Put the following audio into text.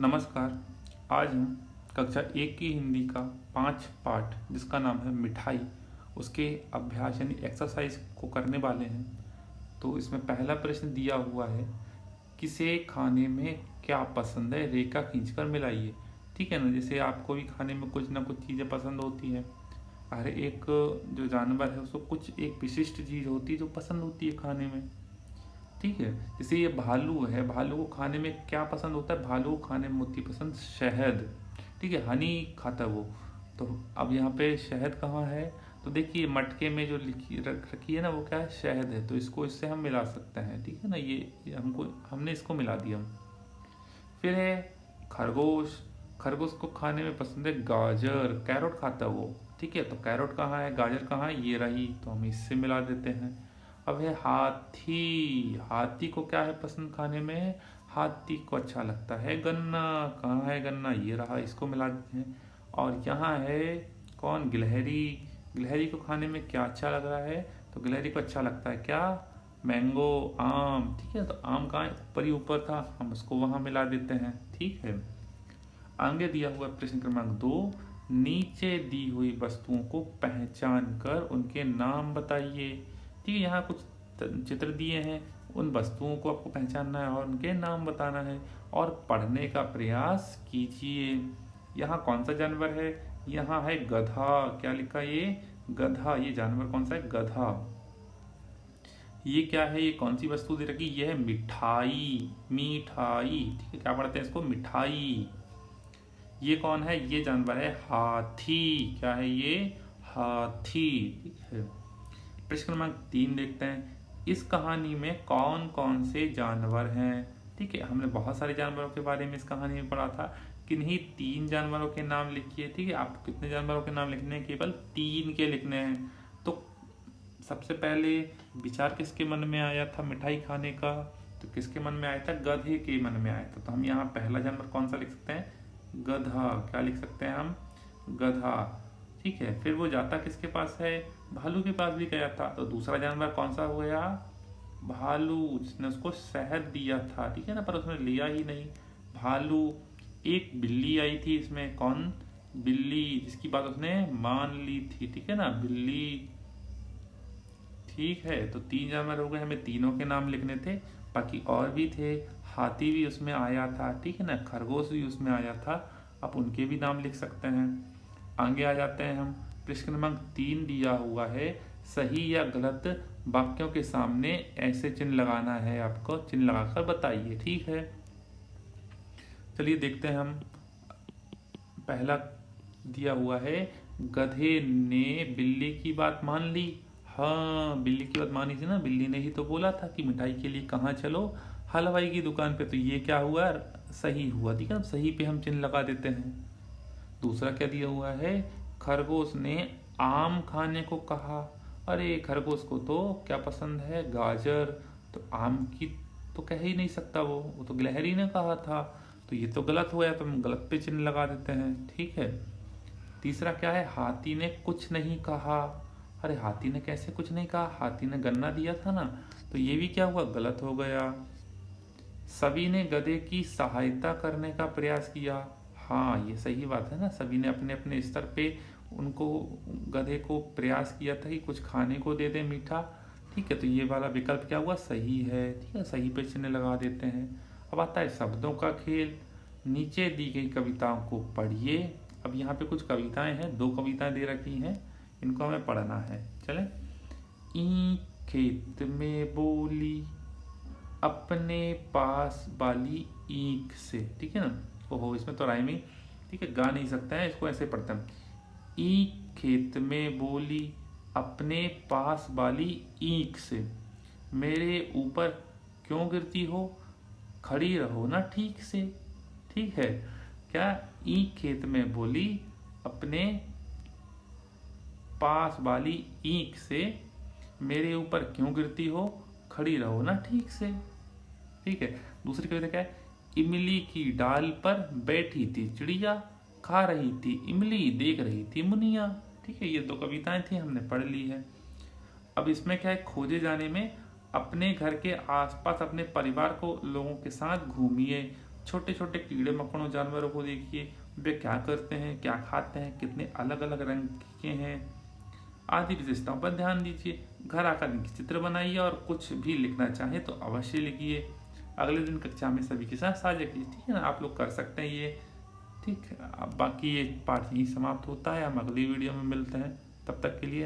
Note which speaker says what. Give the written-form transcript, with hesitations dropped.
Speaker 1: नमस्कार। आज हम कक्षा 1 की हिंदी का 5 पाठ जिसका नाम है मिठाई, उसके अभ्यास यानी एक्सरसाइज को करने वाले हैं। तो इसमें पहला प्रश्न दिया हुआ है, किसे खाने में क्या पसंद है, रेखा खींचकर मिलाइए। ठीक है ना, जैसे आपको भी खाने में कुछ ना कुछ चीज़ें पसंद होती है। हर एक जो जानवर है उसको कुछ एक विशिष्ट चीज़ होती है जो पसंद होती है खाने में। ठीक है, जैसे ये भालू है, भालू को खाने में क्या पसंद होता है, भालू को खाने में होती पसंद शहद। ठीक है, हनी खाता है वो। तो अब यहाँ पे शहद कहाँ है, तो देखिए मटके में जो लिखी रख रखी है ना, वो क्या है, शहद है। तो इसको इससे हम मिला सकते हैं। ठीक है ना, ये हमने इसको मिला दिया। फिर है खरगोश, खरगोश को खाने में पसंद है गाजर, कैरोट खाता है वो। ठीक है, तो कैरोट कहाँ है, गाजर कहाँ है, ये रही, तो हम इससे मिला देते हैं। अब है हाथी, हाथी को क्या है पसंद खाने में, हाथी को अच्छा लगता है गन्ना, कहाँ है गन्ना, ये रहा, इसको मिला देते हैं। और यहाँ है कौन, गिलहरी, गिलहरी को खाने में क्या अच्छा लग रहा है, तो गिलहरी को अच्छा लगता है क्या, मैंगो, आम। ठीक है, तो आम कहाँ है, ऊपर ही ऊपर था, हम उसको वहां मिला देते हैं। ठीक है, आगे दिया हुआ प्रश्न क्रमांक 2, नीचे दी हुई वस्तुओं को पहचान कर उनके नाम बताइए। ठीक है, यहाँ कुछ चित्र दिए हैं, उन वस्तुओं को आपको पहचानना है और उनके नाम बताना है और पढ़ने का प्रयास कीजिए। यहाँ कौन सा जानवर है, यहाँ है गधा, क्या लिखा ये, गधा। ये जानवर कौन सा है, गधा। ये क्या है, ये कौन सी वस्तु दे रखी, ये है मिठाई, मिठाई। ठीक है, क्या पढ़ते हैं इसको, मिठाई। ये कौन है, ये जानवर है हाथी, क्या है ये, हाथी। ठीक है, प्रश्न क्रमांक 3 देखते हैं, इस कहानी में कौन कौन से जानवर हैं। ठीक है, हमने बहुत सारे जानवरों के बारे में इस कहानी में पढ़ा था, किन्हीं 3 जानवरों के नाम लिखिए। ठीक है, आपको कितने जानवरों के नाम लिखने हैं, केवल 3 के लिखने हैं। तो सबसे पहले विचार किसके मन में आया था मिठाई खाने का, तो किसके मन में आया था, गधे के मन में आया था। तो हम यहाँ पहला जानवर कौन सा लिख सकते हैं, गधा, क्या लिख सकते हैं हम, गधा। ठीक है, फिर वो जाता किसके पास है, भालू के पास भी गया था, तो दूसरा जानवर कौन सा हो गया, भालू, जिसने उसको शहद दिया था। ठीक है ना, पर उसने लिया ही नहीं, भालू। एक बिल्ली आई थी इसमें, कौन, बिल्ली, जिसकी बात उसने मान ली थी। ठीक है ना, बिल्ली। ठीक है, तो 3 जानवर हो गए, हमें तीनों के नाम लिखने थे, बाकी और भी थे, हाथी भी उसमें आया था। ठीक है ना, खरगोश भी उसमें आया था, आप उनके भी नाम लिख सकते हैं। आगे आ जाते हैं हम, प्रश्न क्रमांक 3 दिया हुआ है, सही या गलत वाक्यों के सामने ऐसे चिन्ह लगाना है, आपको चिन्ह लगाकर बताइए। ठीक है, चलिए देखते हैं हम। पहला दिया हुआ है, गधे ने बिल्ली की बात मान ली। हाँ, बिल्ली की बात मानी थी ना, बिल्ली ने ही तो बोला था कि मिठाई के लिए कहाँ चलो, हलवाई की दुकान पे। तो ये क्या हुआ, सही हुआ। ठीक है, सही पे हम चिन्ह लगा देते हैं। दूसरा क्या दिया हुआ है, खरगोश ने आम खाने को कहा। अरे खरगोश को तो क्या पसंद है, गाजर, तो आम की तो कह ही नहीं सकता वो तो गिलहरी ने कहा था, तो ये तो गलत हुआ, तो हम गलत पे चिन्ह लगा देते हैं। ठीक है, तीसरा क्या है, हाथी ने कुछ नहीं कहा। अरे हाथी ने कैसे कुछ नहीं कहा, हाथी ने गन्ना दिया था ना, तो ये भी क्या हुआ, गलत हो गया। सभी ने गधे की सहायता करने का प्रयास किया। हाँ, ये सही बात है ना, सभी ने अपने अपने स्तर पे उनको, गधे को प्रयास किया था कि कुछ खाने को दे दे मीठा। ठीक है, तो ये वाला विकल्प क्या हुआ, सही है। ठीक है, सही पे चिन्ह लगा देते हैं। अब आता है शब्दों का खेल, नीचे दी गई कविताओं को पढ़िए। अब यहाँ पे कुछ कविताएं हैं, 2 कविताएं दे रखी हैं, इनको हमें पढ़ना है। चले, ई खेत में बोली अपने पास वाली ईख से। ठीक है ना, ओहो इसमें तो राइमिंग, ठीक है, गा नहीं सकते हैं, इसको ऐसे पढ़ते हैं, ई खेत में बोली अपने पास वाली ईख से, मेरे ऊपर क्यों गिरती हो, खड़ी रहो ना ठीक से। ठीक है, क्या, ई खेत में बोली अपने पास वाली ईख से, मेरे ऊपर क्यों गिरती हो, खड़ी रहो ना ठीक से। ठीक है, दूसरी कविता क्या है, इमली की डाल पर बैठी थी चिड़िया, खा रही थी इमली देख रही थी मुनिया। ठीक है, ये 2 कविताएं थी, हमने पढ़ ली है। अब इसमें क्या है, खोजे जाने में अपने घर के आसपास अपने परिवार को लोगों के साथ घूमिए छोटे छोटे कीड़े मकोड़ों जानवरों को देखिए, वे क्या करते हैं, क्या खाते हैं, कितने अलग अलग रंग के हैं आदि विशेषताओं पर ध्यान दीजिए। घर आकर इनके चित्र बनाइए और कुछ भी लिखना चाहे तो अवश्य लिखिए। अगले दिन कक्षा में सभी के साथ साझा कीजिए। ठीक है ना, आप लोग कर सकते हैं ये। ठीक है, अब बाकी ये पाठ यहीं समाप्त होता है। हम अगली वीडियो में मिलते हैं, तब तक के लिए